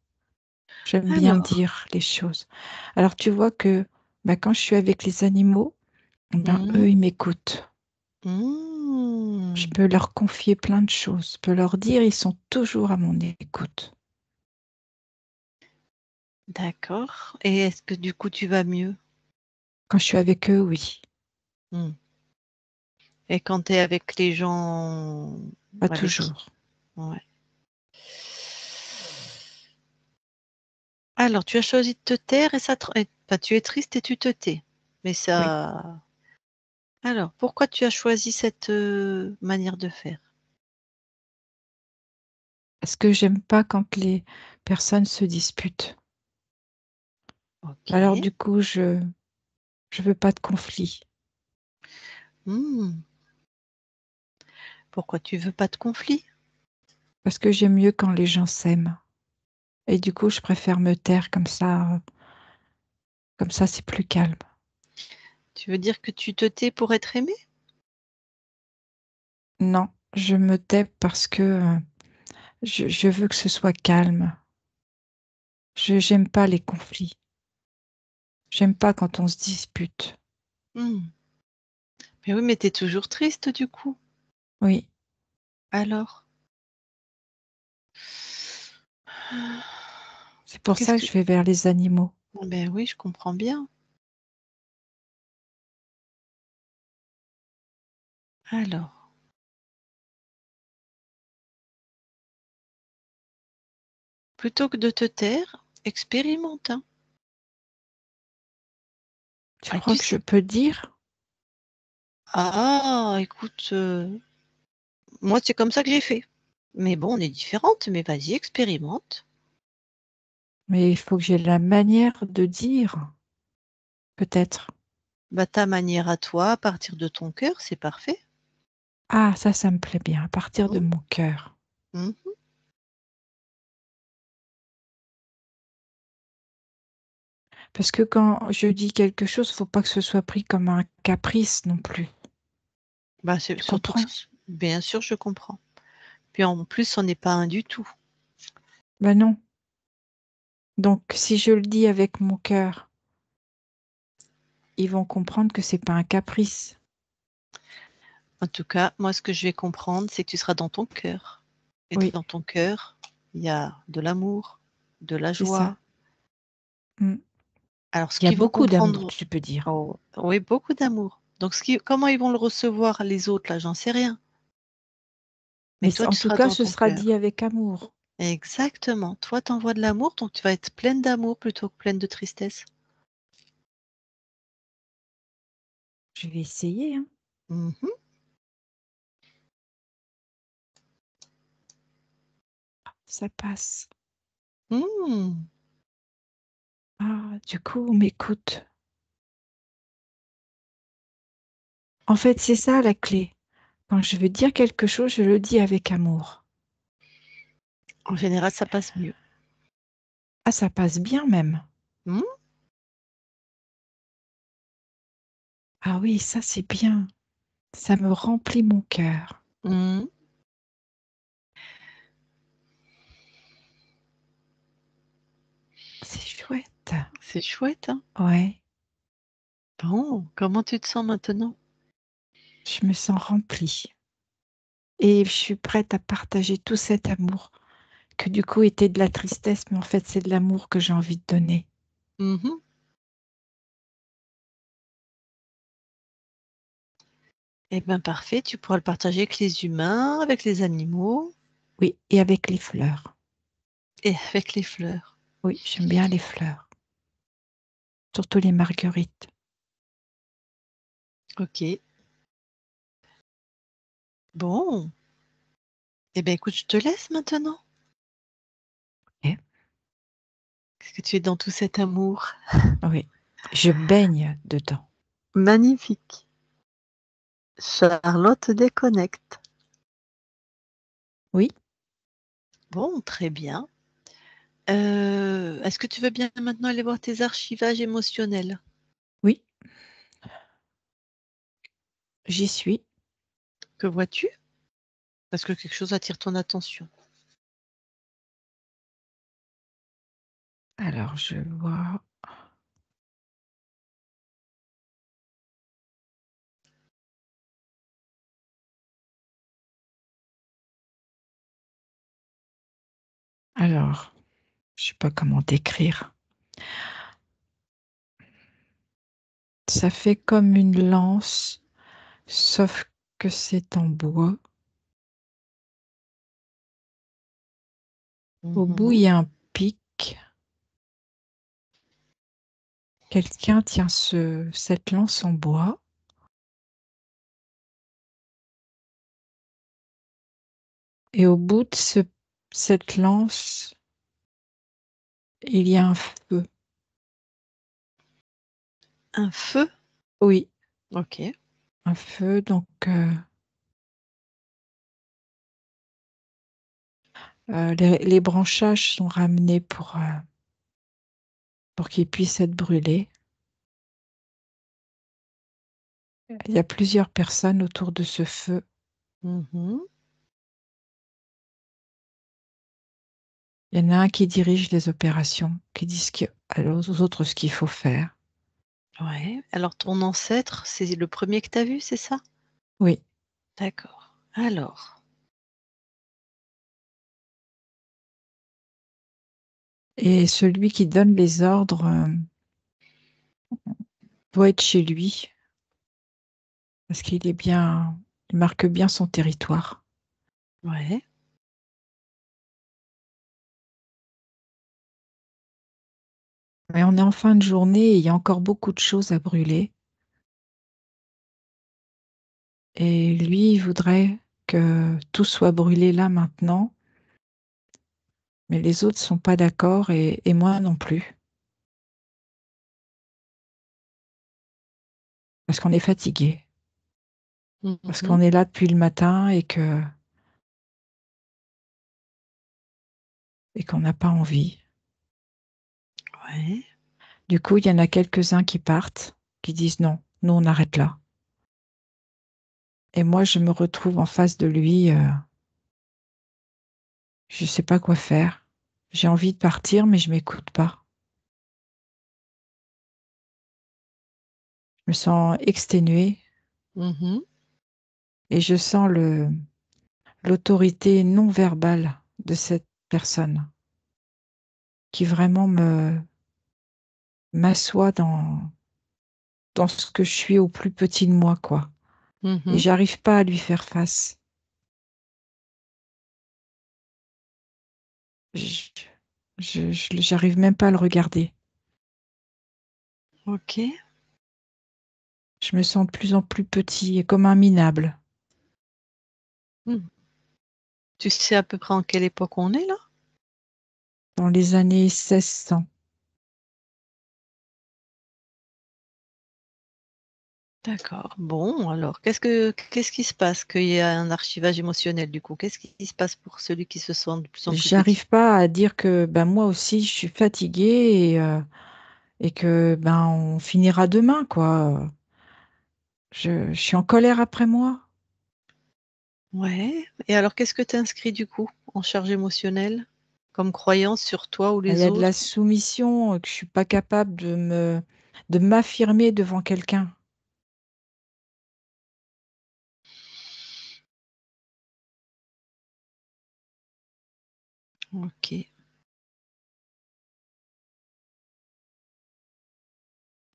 j'aime bien Alors, dire les choses. Alors tu vois que bah, quand je suis avec les animaux, ben, hmm, eux, ils m'écoutent. Je hmm, peux leur confier plein de choses. Je peux leur dire, ils sont toujours à mon écoute. d'accord. Et est-ce que du coup tu vas mieux? Quand je suis avec eux, oui. Hmm. Et quand tu es avec les gens Pas avec qui? toujours. Ouais. Alors, tu as choisi de te taire et enfin, tu es triste et tu te tais. Mais Oui. ça. Alors, pourquoi tu as choisi cette manière de faire? Parce que j'aime pas quand les personnes se disputent. Ok. Alors du coup, je veux pas de conflit. Hmm. Pourquoi tu veux pas de conflit? Parce que j'aime mieux quand les gens s'aiment. Et du coup, je préfère me taire comme ça, c'est plus calme. Tu veux dire que tu te tais pour être aimé? Non, je me tais parce que je veux que ce soit calme. J'aime pas les conflits. J'aime pas quand on se dispute. Hmm. Mais oui, mais tu es toujours triste du coup. Oui, Alors? c'est pour Qu'est-ce ça que que... je vais vers les animaux. Ah ben oui, je comprends bien. Alors, plutôt que de te taire, expérimente, hein. Tu Ah, crois que je peux dire? Ah, écoute, moi c'est comme ça que j'ai fait. Mais bon, on est différentes, mais vas-y, expérimente. Mais il faut que j'ai la manière de dire, peut-être. Bah, ta manière à toi, à partir de ton cœur, c'est parfait. Ah, ça me plaît bien, à partir de Mmh, mon cœur. mmh. Parce que quand je dis quelque chose, il ne faut pas que ce soit pris comme un caprice non plus. Bah, c'est Tu surtout comprends? bien sûr, je comprends. Puis en plus, on n'est pas un du tout. Ben non. Donc, si je le dis avec mon cœur, ils vont comprendre que c'est pas un caprice. En tout cas, moi, ce que je vais comprendre, c'est que tu seras dans ton cœur. Et Oui, dans ton cœur, il y a de l'amour, de la c'est ça. joie. Mm. Alors, ce Il y a qu'ils vont beaucoup d'amour, comprendre, tu peux dire. oh, oui, beaucoup d'amour. Donc, comment ils vont le recevoir, les autres, là, j'en sais rien. Mais Mais toi, en tu tout seras cas, dans ce ton sera dit cœur. avec amour. Exactement. Toi, t'envoies de l'amour, donc tu vas être pleine d'amour plutôt que pleine de tristesse. Je vais essayer, hein. Mhm. Ça passe. Hmm. Ah, du coup, on m'écoute. En fait, c'est ça la clé. Quand je veux dire quelque chose, je le dis avec amour. En général, ça passe mieux. Ah, ça passe bien même. Hmm. Ah oui, ça c'est bien. Ça me remplit mon cœur. Hmm. C'est chouette. C'est chouette, hein? Ouais, Bon, comment tu te sens maintenant? je me sens remplie. Et je suis prête à partager tout cet amour, que du coup était de la tristesse, mais en fait c'est de l'amour que j'ai envie de donner. Mhm. Eh bien, parfait. Tu pourras le partager avec les humains, avec les animaux Oui, et avec les fleurs. et avec les fleurs. Oui, j'aime bien les fleurs, surtout les marguerites. Ok. Bon. Eh bien, écoute, je te laisse maintenant. Ok. Parce que tu es dans tout cet amour. Oui, je baigne dedans. Magnifique. Charlotte déconnecte. Oui, Bon, très bien. Est-ce que tu veux bien maintenant aller voir tes archivages émotionnels? oui, j'y suis. Que vois-tu? Parce que quelque chose attire ton attention. Alors, je vois. Alors, je sais pas comment décrire. Ça fait comme une lance, sauf que c'est en bois. Au bout, il Mhm. y a un pic. Quelqu'un tient cette lance en bois. Et au bout de cette lance, il y a un feu. Un feu? Oui, Ok. un feu. Donc, les branchages sont ramenés pour qu'ils puissent être brûlés. Il y a plusieurs personnes autour de ce feu. Mhm. Il y en a un qui dirige les opérations, qui dit aux autres ce qu'il faut faire. Ouais. Alors, ton ancêtre, c'est le premier que tu as vu, c'est ça? Oui, D'accord. Alors, et celui qui donne les ordres doit être chez lui, parce qu'il est bien, il marque bien son territoire. ouais. Mais on est en fin de journée et il y a encore beaucoup de choses à brûler. Et lui, il voudrait que tout soit brûlé là maintenant, mais les autres sont pas d'accord et moi non plus, parce qu'on est fatigué, parce Mhm. qu'on est là depuis le matin et qu'on n'a pas envie. Ouais. Du coup, il y en a quelques-uns qui partent, qui disent non, nous on arrête là. Et moi, je me retrouve en face de lui, je ne sais pas quoi faire. J'ai envie de partir, mais je m'écoute pas. Je me sens exténuée Mhm. et je sens l'autorité non verbale de cette personne qui vraiment m'assoit dans ce que je suis au plus petit de moi, quoi. Et Mhm. j'arrive pas à lui faire face. Je, j'arrive même pas à le regarder. Ok. Je me sens de plus en plus petit et comme un minable. Hmm. Tu sais à peu près en quelle époque on est là? Dans les années 1600. D'accord. Bon, alors, qu'est-ce qui se passe? Qu'il y a un archivage émotionnel du coup. Qu'est-ce qui se passe pour celui qui se sent de plus en plus petit? J'arrive pas à dire que ben moi aussi je suis fatiguée et que ben on finira demain, quoi. Je suis en colère après moi. Ouais. Et alors, qu'est-ce que tu inscris du coup en charge émotionnelle comme croyance sur toi ou Il y les a de la autres? soumission, que je suis pas capable de m'affirmer devant quelqu'un. Ok.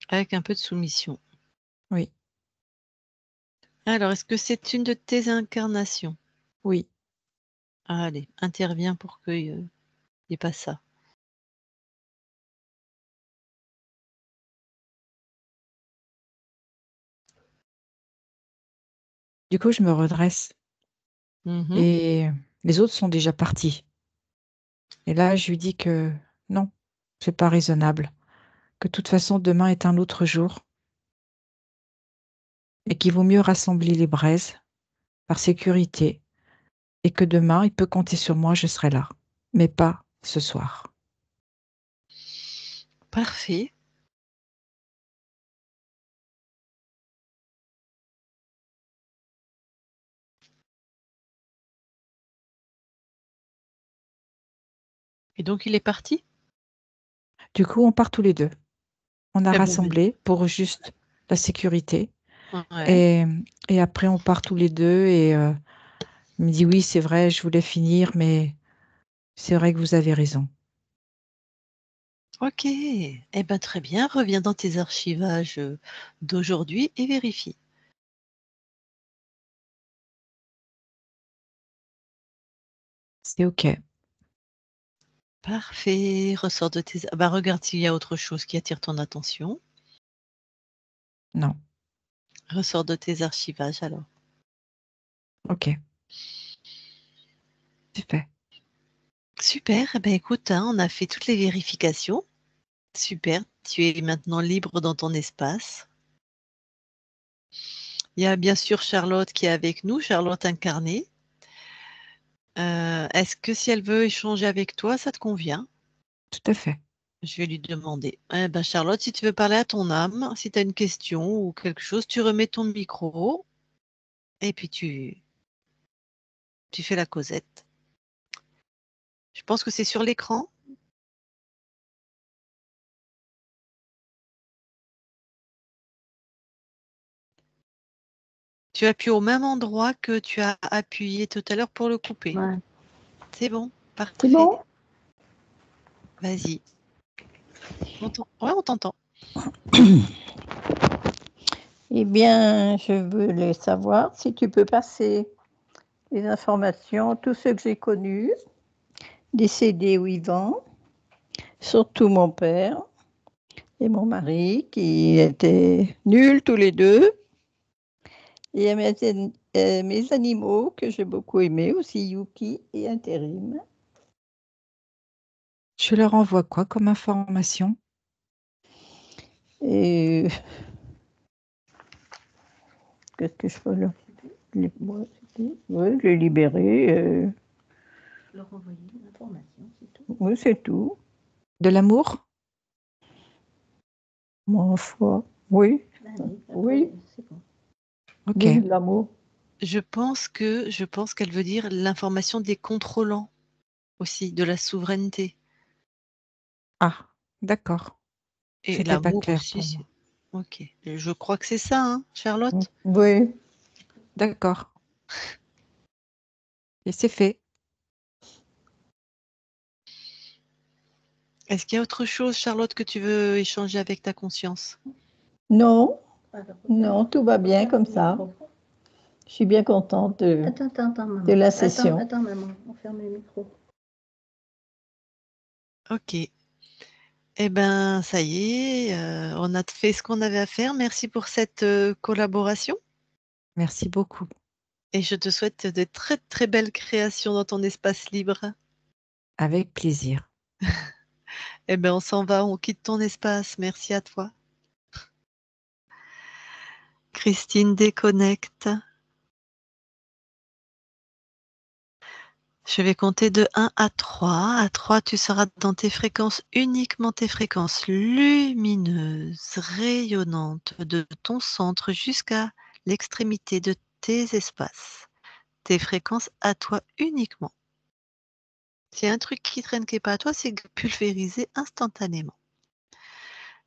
Avec un peu de soumission. Oui, Alors, est-ce que c'est une de tes incarnations? oui. Allez, interviens pour qu'il n'y ait pas ça. Du coup, je me redresse Mhm. et les autres sont déjà partis. Et là, je lui dis que non, c'est pas raisonnable, que de toute façon, demain est un autre jour et qu'il vaut mieux rassembler les braises par sécurité et que demain, il peut compter sur moi, je serai là, mais pas ce soir. Parfait. Et donc, il est parti? Du coup, on part tous les deux. On a Eh bon, rassemblé pour juste la sécurité ouais. et, et après, on part tous les deux et il me dit oui, c'est vrai, je voulais finir, mais c'est vrai que vous avez raison. Ok. Eh ben, très bien. Reviens dans tes archivages d'aujourd'hui et vérifie. C'est OK. Parfait. Ressors de tes... Bah, regarde s'il y a autre chose qui attire ton attention. Non. Ressors de tes archivages alors. OK. C'est fait. Super. Eh ben, écoute, hein, on a fait toutes les vérifications. Super. Tu es maintenant libre dans ton espace. Il y a bien sûr Charlotte qui est avec nous, Charlotte incarnée. Est-ce que si elle veut échanger avec toi, ça te convient? Tout à fait. Je vais lui demander. Eh ben Charlotte, si tu veux parler à ton âme, si tu as une question ou quelque chose, tu remets ton micro et puis tu fais la causette. Je pense que c'est sur l'écran. Tu appuies au même endroit que tu as appuyé tout à l'heure pour le couper. Ouais. C'est bon, C'est parfait. bon? Vas-y. Ouais, on t'entend. Eh bien, je voulais savoir si tu peux passer les informations, tous ceux que j'ai connus, décédés ou vivants, surtout mon père et mon mari, qui étaient nuls tous les deux, et mes animaux que j'ai beaucoup aimés, aussi Yuki et Intérim. Je leur envoie quoi comme information? Et qu'est-ce que je peux leur ouais, ouais, les libérer. Leur envoyer une information, c'est tout. Oui, c'est tout. De l'amour? Ma foi, oui, Allez, oui, après, c'est bon. Ok. oui, l'amour. Je pense qu'elle veut dire l'information des contrôlants aussi, de la souveraineté. Ah, d'accord. Et C'était pas l'amour clair aussi, pour moi. OK. Je crois que c'est ça, hein, Charlotte? Oui. D'accord. Et c'est fait. Est-ce qu'il y a autre chose, Charlotte, que tu veux échanger avec ta conscience? Non, Alors, non, tout va bien comme ça. Je suis bien contente de Attends, maman. la session. Attends, maman, on ferme le micro. OK. Eh ben, ça y est, on a fait ce qu'on avait à faire. Merci pour cette, collaboration Merci beaucoup. et je te souhaite de très, très belles créations dans ton espace libre. Avec plaisir. Eh ben, on s'en va, on quitte ton espace. Merci à toi. Christine déconnecte. Je vais compter de 1 à 3. À 3, tu seras dans tes fréquences, uniquement tes fréquences lumineuses, rayonnantes de ton centre jusqu'à l'extrémité de tes espaces. Tes fréquences à toi uniquement. S'il y a un truc qui traîne qui n'est pas à toi, c'est pulvérisé instantanément.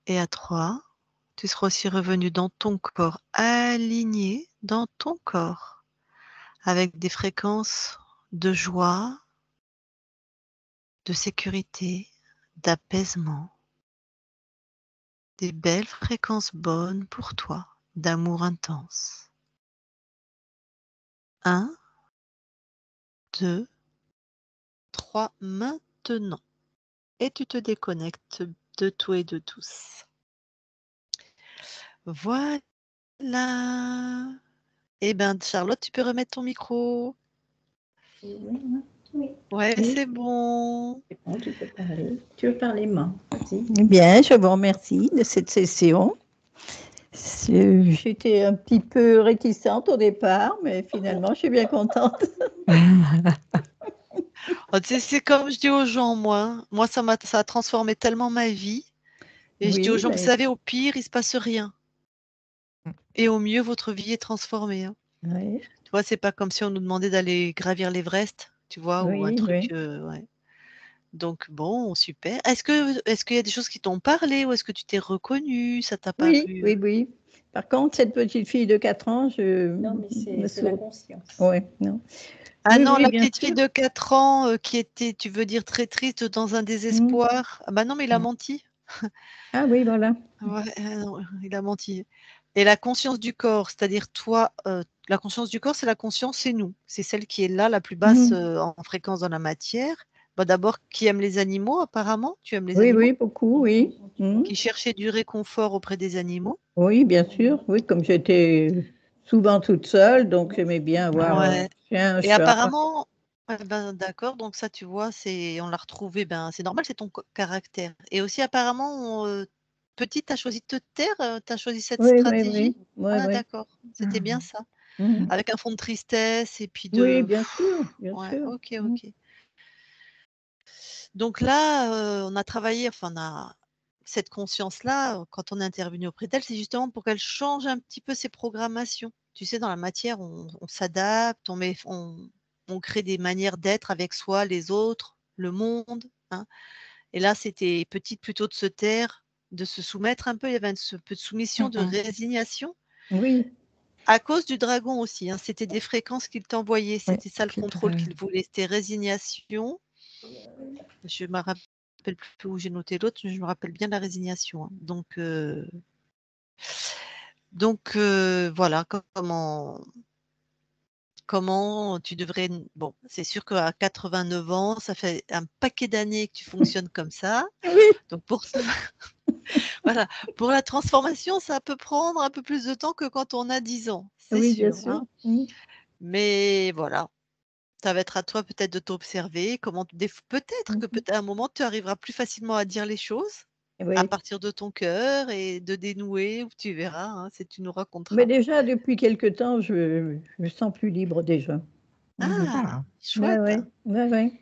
Et à 3, tu seras aussi revenu dans ton corps, aligné dans ton corps, avec des fréquences de joie, de sécurité, d'apaisement, des belles fréquences bonnes pour toi, d'amour intense. 1, 2, 3, maintenant. Et tu te déconnectes de tout et de tous. Voilà. Eh bien, Charlotte, tu peux remettre ton micro. Oui, hein? Oui. Ouais, Oui. c'est bon. C'est bon, tu peux parler. Tu veux parler, maman? Vas-y. Bien, je vous remercie de cette session. J'étais un petit peu réticente au départ, mais finalement, je suis bien contente. Oh, tu sais, c'est comme je dis aux gens, moi, ça a transformé tellement ma vie. Et je dis aux Oui, gens, vous mais savez, au pire, il se passe rien. Et au mieux, votre vie est transformée, hein. oui, Tu vois, c'est pas comme si on nous demandait d'aller gravir l'Everest, tu vois, ou un oui, truc, oui. ouais. Donc bon, super. Est-ce qu'il y a des choses qui t'ont parlé ou est-ce que tu t'es reconnue? Ça t'a Oui, paru, oui, oui. Par contre, cette petite fille de 4 ans, je Non, mais me c'est la suis... conscience. Oui, non. Ah Oui, non, oui, la bien petite fille sûr. de 4 ans, qui était, tu veux dire très triste, dans un Mm. désespoir? Ah bah non, mais il a menti. Ah oui, voilà. Ouais, non, il a menti. Et la conscience du corps, c'est-à-dire toi, la conscience du corps, c'est la conscience, c'est nous. C'est celle qui est là, la plus basse, Mm. en fréquence dans la matière. Bah, d'abord, qui aime les animaux apparemment? Tu aimes les Oui, animaux? oui, beaucoup, oui. Mm. Qui cherchait du réconfort auprès des animaux? Oui, bien sûr. Oui, comme j'étais souvent toute seule, donc j'aimais bien avoir un Ouais. chien, un Et chat. apparemment, ben, d'accord, donc ça, tu vois, on l'a retrouvé, ben, c'est normal, c'est ton caractère. Et aussi, apparemment, petite, tu as choisi de te taire, tu as choisi cette Oui, oui, oui. stratégie? Oui, Ah, oui. d'accord, c'était bien ça. Mm. Avec un fond de tristesse et puis Oui, de. bien sûr, bien Ouais, sûr. ok, Mm. ok. Donc là, on a travaillé, enfin, on a cette conscience-là, quand on est intervenu auprès d'elle, c'est justement pour qu'elle change un petit peu ses programmations. Tu sais, dans la matière, on s'adapte, on crée des manières d'être avec soi, les autres, le monde, hein. Et là, c'était petite plutôt de se taire, de se soumettre un peu. Il y avait un peu de soumission, de résignation. Oui, À cause du dragon aussi, hein. C'était des fréquences qu'il t'envoyait. oui. C'était ça le contrôle qu'il voulait. C'était résignation. Je me rappelle plus où j'ai noté l'autre, mais je me rappelle bien la résignation, hein. Donc, voilà comment tu devrais. Bon, c'est sûr qu'à 89 ans, ça fait un paquet d'années que tu fonctionnes comme ça. Oui, Donc voilà, pour la transformation, ça peut prendre un peu plus de temps que quand on a 10 ans, c'est oui, bien sûr, sûr. hein. Mm. Mais voilà, ça va être à toi peut-être de t'observer, peut-être que Mhm. à un moment, tu arriveras plus facilement à dire les choses, à Oui. partir de ton cœur et de dénouer, ou tu verras, hein, tu nous Mais raconteras. déjà, depuis quelque temps, je me sens plus libre déjà. Mhm. Ah! Ouais, Chouette. ouais, ouais, ouais.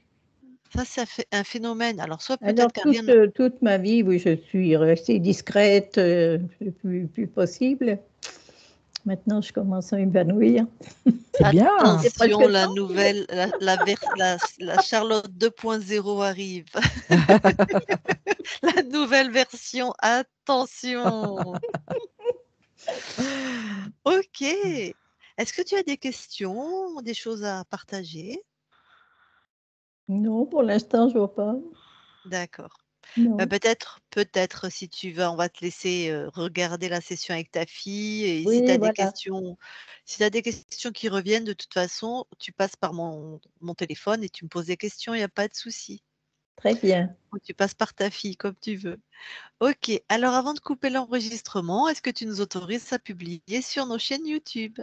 Ça, ça fait un phénomène. Alors, soit Alors, peut-être qu'à rien ne- toute ma vie, oui, je suis restée discrète le plus possible. Maintenant, je commence à m'évanouir. C'est bien. C'est presque Attention, la temps. nouvelle, la Charlotte 2.0 arrive. La nouvelle version, attention. Ok. Est-ce que tu as des questions, des choses à partager? Non, pour l'instant, je vois pas. D'accord. Non. Peut-être si tu veux, on va te laisser regarder la session avec ta fille et si tu Oui, as des voilà. questions, si tu as des questions qui reviennent, de toute façon, tu passes par mon téléphone et tu me poses des questions, il n'y a pas de souci. Très bien. Ou tu passes par ta fille, comme tu veux. Ok, alors avant de couper l'enregistrement, est-ce que tu nous autorises à publier sur nos chaînes YouTube?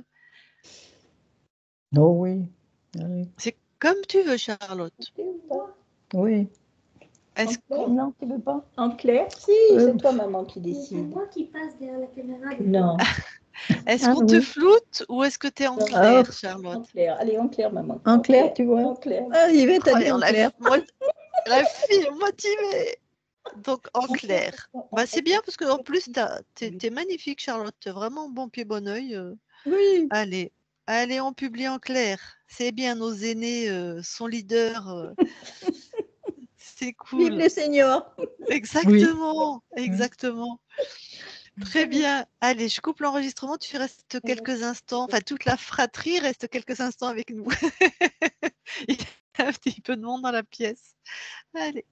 Oh oui. Oui. C'est comme tu veux, Charlotte. Oui. Est-ce qu'on... Non, tu veux pas? En clair, si, c'est toi, maman, qui Mais c'est décide. moi qui passe derrière la caméra. Non, Est-ce Ah qu'on te oui. floute ou est-ce que tu es en Non. clair, Ah, en Charlotte? clair. Allez, en clair, maman. en clair, tu vois? En clair. Ah, Yvette a dit Incroyable, en clair. la fille motivée. Donc en clair. Bah, c'est bien parce qu'en plus, t'es magnifique, Charlotte. T'es vraiment bon pied, bon oeil. Oui. Allez, allez, on publie en clair. C'est bien, nos aînés sont leaders. C'est Vive cool. les seniors. Exactement, exactement. Très bien. Allez, je coupe l'enregistrement. Tu restes quelques instants, enfin toute la fratrie reste quelques instants avec nous. Il y a un petit peu de monde dans la pièce. Allez.